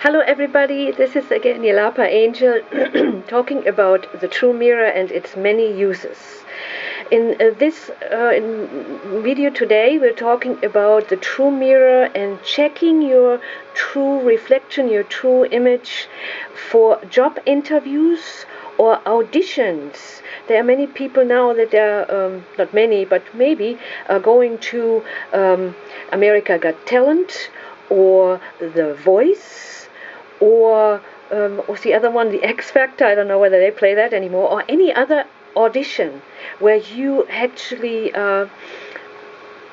Hello everybody, this is again Yelapaangel talking about the true mirror and its many uses. In this video today we're talking about the true mirror and checking your true reflection, your true image for job interviews or auditions. There are many people now that are, not many, but maybe are going to America Got Talent or The Voice or what's the other one, the X Factor, I don't know whether they play that anymore, or any other audition where you actually, as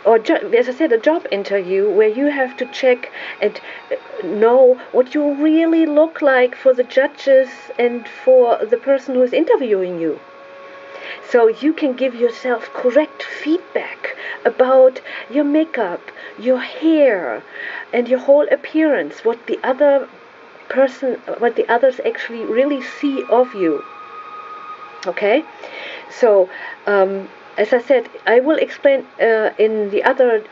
I said, a job interview where you have to check and know what you really look like for the judges and for the person who is interviewing you. So you can give yourself correct feedback about your makeup, your hair, and your whole appearance, what the others actually really see of you. Okay, so as I said, I will explain in the other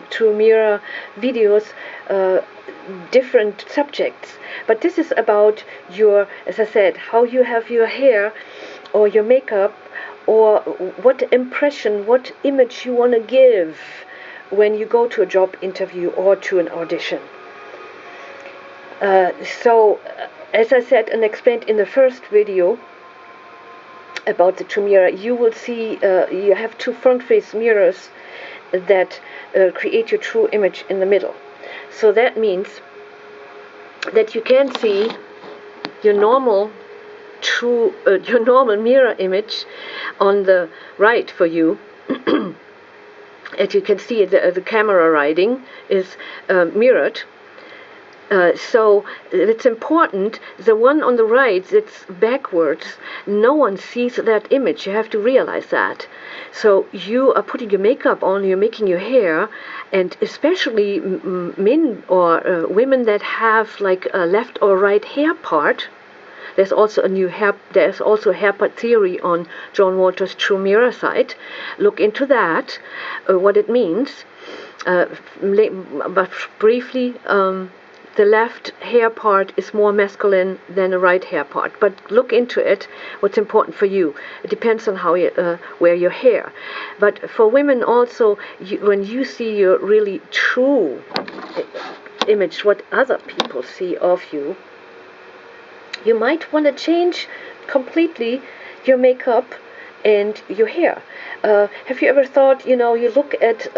True Mirror videos different subjects, but this is about your, as I said, how you have your hair or your makeup, or what impression, what image you want to give when you go to a job interview or to an audition. As I said and explained in the first video about the true mirror, you will see you have two front-face mirrors that create your true image in the middle. So that means that you can see your normal your normal mirror image on the right for you. As you can see, the camera writing is mirrored. So it's important, the one on the right that's backwards, no one sees that image. You have to realize that. So you are putting your makeup on, you're making your hair, and especially men or women that have like a left or right hair part. There's also a hair part theory on John Walter's True Mirror site. Look into that, what it means. But briefly, the left hair part is more masculine than the right hair part. But look into it, what's important for you. It depends on how you wear your hair. But for women also, when you see your really true image, what other people see of you, you might want to change completely your makeup and your hair. Have you ever thought, you look at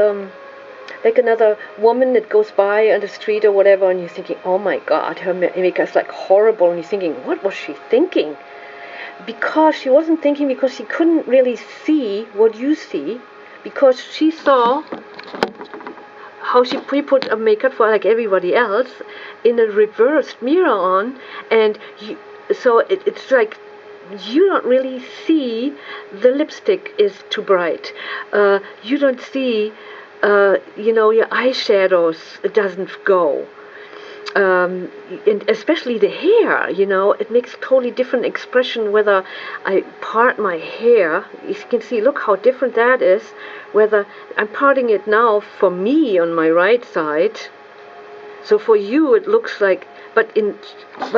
like another woman that goes by on the street or whatever, and you're thinking, oh my God, her makeup is like horrible, and you're thinking, what was she thinking? Because she wasn't thinking, because she couldn't really see what you see, because she saw how she put a makeup for like everybody else in a reversed mirror on, and so it's like you don't really see the lipstick is too bright. You don't see your eyeshadows doesn't go. And especially the hair, it makes a totally different expression whether I part my hair. You can see, look how different that is, whether I'm parting it now for me on my right side. So for you it looks like, but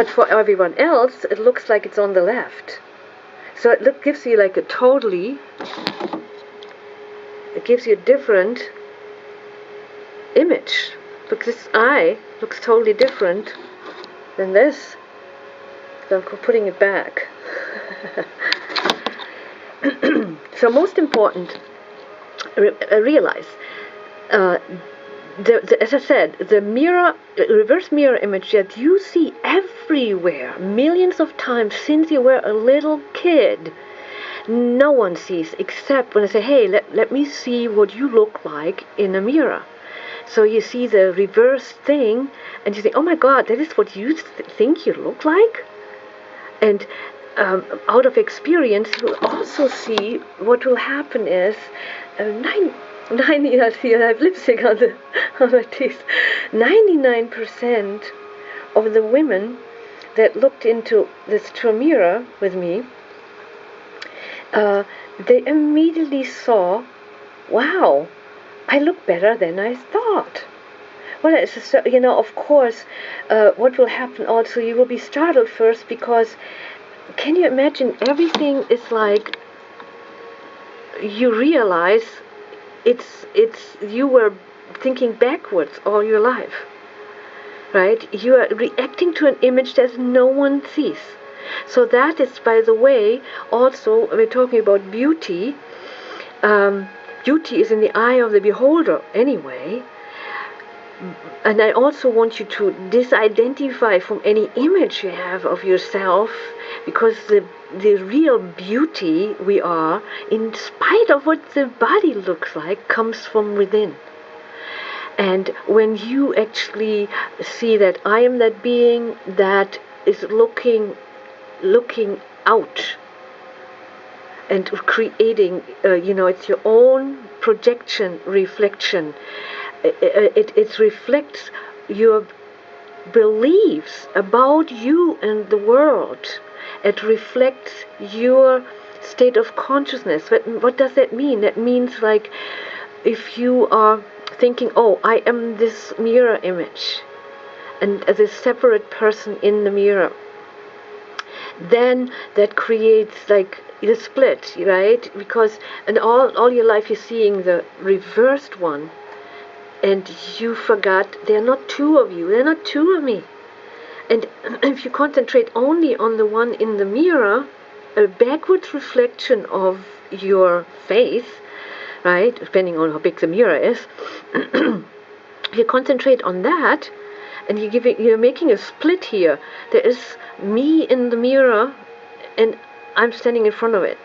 for everyone else it looks like it's on the left. So it gives you like it gives you a different image. Look, this eye looks totally different than this. So I'm putting it back. So most important, realize, as I said, the reverse mirror image that you see everywhere, millions of times since you were a little kid, no one sees except when I say, hey, let me see what you look like in a mirror. So you see the reverse thing, and you think, oh my God, that is what you think you look like? And out of experience, you will also see what will happen is, I have lipstick on my teeth. 99% of the women that looked into this true mirror with me, they immediately saw, wow, I look better than I thought. what is, of course, what will happen also, you will be startled first, because can you imagine, everything is like, you realize it's you were thinking backwards all your life, right? You are reacting to an image that no one sees. So that is, by the way, also, we're talking about beauty. Beauty is in the eye of the beholder anyway. And I also want you to disidentify from any image you have of yourself, because the real beauty we are, in spite of what the body looks like, comes from within. And when you actually see that I am that being that is looking out and creating, it's your own projection, reflection. It reflects your beliefs about you and the world. It reflects your state of consciousness. What does that mean? That means, like, if you are thinking, oh, I am this mirror image, and as a separate person in the mirror, then that creates like the split, right? Because in all your life you're seeing the reversed one, and you forgot there are not two of you, there are not two of me. And if you concentrate only on the one in the mirror, a backwards reflection of your face, right, depending on how big the mirror is, if you concentrate on that, and you're making a split here. There is me in the mirror, and I'm standing in front of it.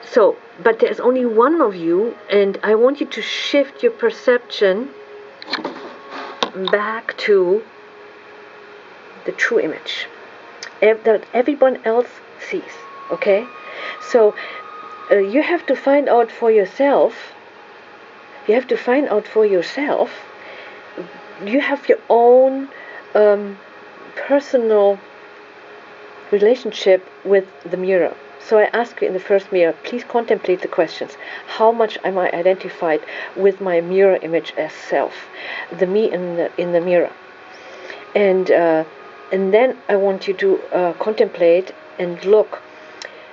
So, but there's only one of you, and I want you to shift your perception back to the true image that everyone else sees. Okay? So, you have to find out for yourself. You have to find out for yourself. You have your own personal relationship with the mirror. So I ask you in the first mirror, please contemplate the questions. How much am I identified with my mirror image as self, the me in the mirror? And then I want you to contemplate and look.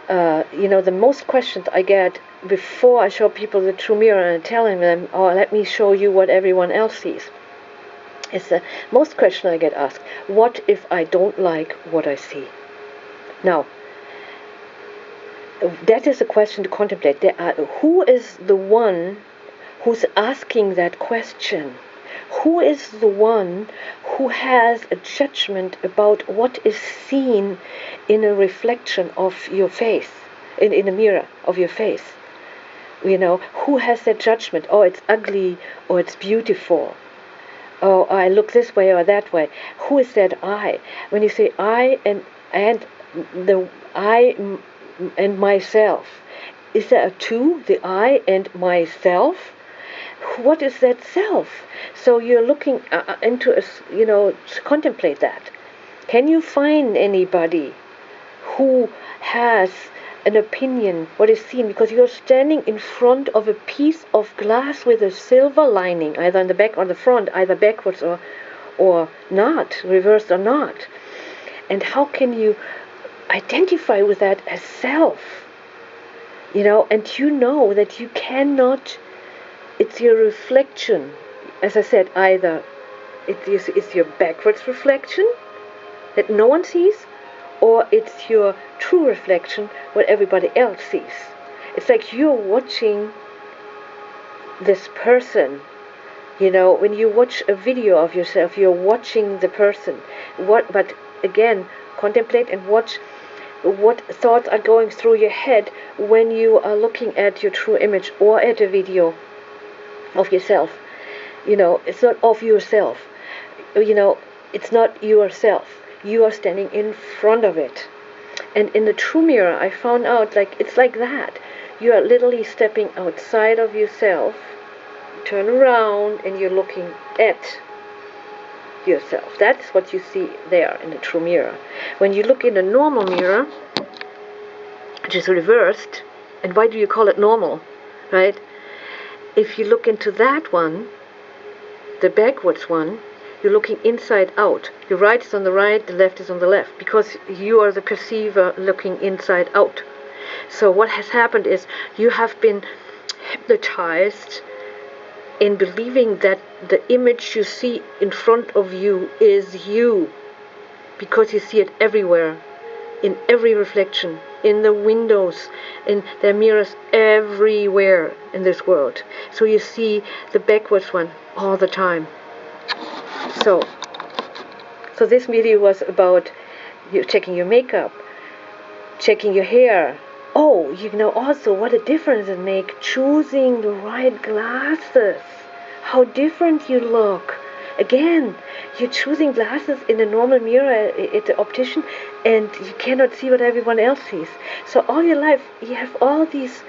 The most questions I get before I show people the true mirror and telling them, oh, let me show you what everyone else sees. It's the most question I get asked. What if I don't like what I see? Now, that is a question to contemplate. Who is the one who's asking that question? Who is the one who has a judgment about what is seen in a reflection of your face, in a mirror of your face? Who has that judgment? Oh, it's ugly, or it's beautiful. Oh, I look this way or that way. Who is that I? When you say I and the I and myself, is there a two, the I and myself? What is that self? So you're looking into to contemplate that. Can you find anybody who has an opinion, what is seen? Because you're standing in front of a piece of glass with a silver lining, either in the back or the front, either backwards or not, reversed or not. And how can you identify with that as self? And that you cannot, it's your reflection. As I said, either it's your backwards reflection that no one sees, or it's your true reflection, what everybody else sees. It's like you're watching this person. When you watch a video of yourself, you're watching the person. But again, contemplate and watch what thoughts are going through your head when you are looking at your true image or at a video of yourself. It's not of yourself. It's not yourself. You are standing in front of it. And in the true mirror, I found out, it's like that. You are literally stepping outside of yourself, turn around, and you're looking at yourself. That's what you see there in the true mirror. When you look in a normal mirror, which is reversed, and why do you call it normal, right? If you look into that one, the backwards one, you're looking inside out. Your right is on the right, the left is on the left, because you are the perceiver looking inside out. So what has happened is you have been hypnotized in believing that the image you see in front of you is you, because you see it everywhere, in every reflection, in the windows, in there are mirrors everywhere in this world. So you see the backwards one all the time. So this video was about you checking your makeup, checking your hair. Oh, you know also what a difference it makes choosing the right glasses. How different you look. Again, you're choosing glasses in a normal mirror at the optician, and you cannot see what everyone else sees. So all your life you have all these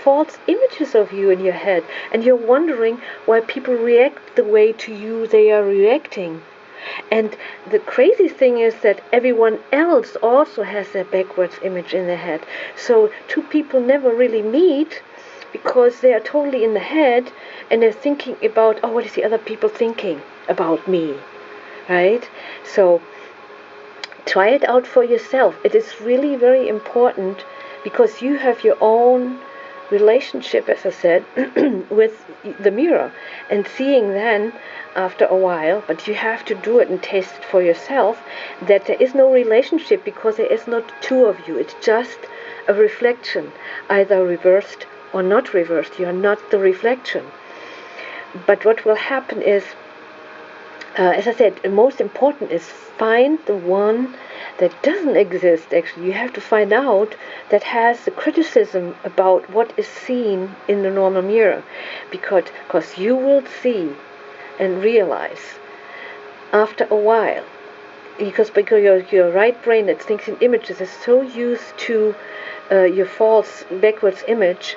false images of you in your head, and you're wondering why people react the way to you they are reacting. And the crazy thing is that everyone else also has their backwards image in their head. So two people never really meet, because they are totally in the head, and they're thinking about, oh, what is the other people thinking about me, right? So try it out for yourself. It is really very important, because you have your own relationship, as I said, with the mirror, and seeing then after a while, but you have to do it and taste it for yourself, that there is no relationship, because there is not two of you. It's just a reflection, either reversed or not reversed. You are not the reflection. But what will happen is, as I said, the most important is find the one that doesn't exist. Actually, you have to find out that has the criticism about what is seen in the normal mirror, because you will see and realize after a while, because your right brain that thinks in images is so used to your false backwards image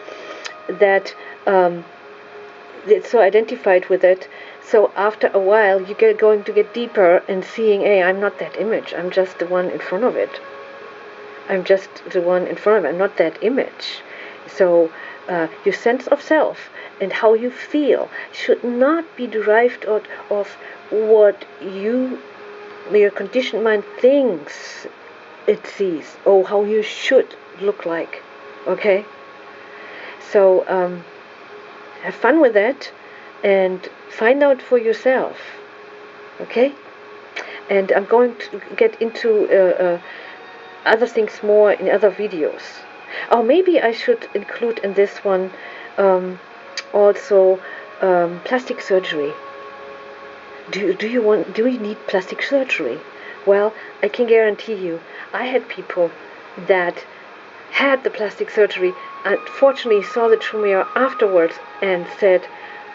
that it's so identified with it. So after a while, you're going to get deeper and seeing, hey, I'm not that image. I'm just the one in front of it. I'm just the one in front of it. I'm not that image. So your sense of self and how you feel should not be derived out of what your conditioned mind thinks it sees, or how you should look like. Okay? So have fun with that and find out for yourself. Okay? And I'm going to get into other things more in other videos. Or maybe I should include in this one also plastic surgery. Do you need plastic surgery? Well, I can guarantee you, I had people that had the plastic surgery, unfortunately saw the true mirror afterwards and said,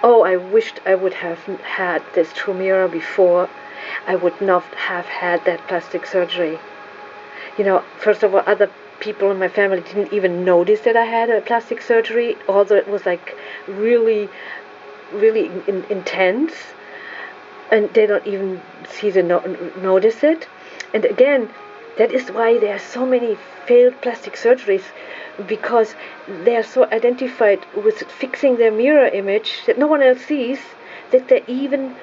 oh, I wished I would have had this true mirror before. I would not have had that plastic surgery. You know, first of all, other people in my family didn't even notice that I had a plastic surgery, although it was like really, really intense, and they don't even notice it. And again, that is why there are so many failed plastic surgeries, because they are so identified with fixing their mirror image that no one else sees, that they even,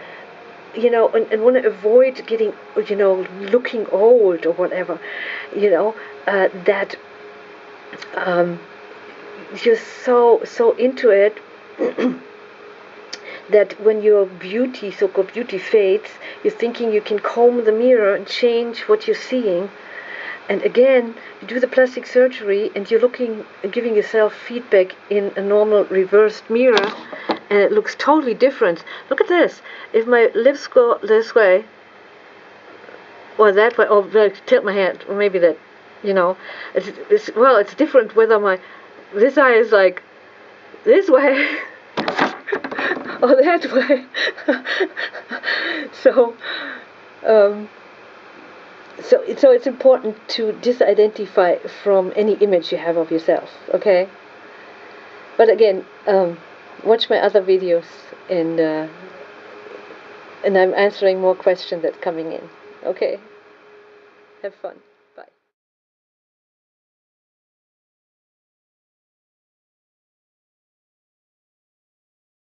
and want to avoid getting, looking old or whatever, that you're so into it that when your so-called beauty fades, you're thinking you can comb the mirror and change what you're seeing. And again, you do the plastic surgery and you're giving yourself feedback in a normal reversed mirror, and it looks totally different. Look at this. If my lips go this way, or that way, or tilt my head, or maybe that, it's different whether this eye is like this way or that way. So it's important to disidentify from any image you have of yourself, okay? But again, watch my other videos, and I'm answering more questions that's coming in, okay? Have fun.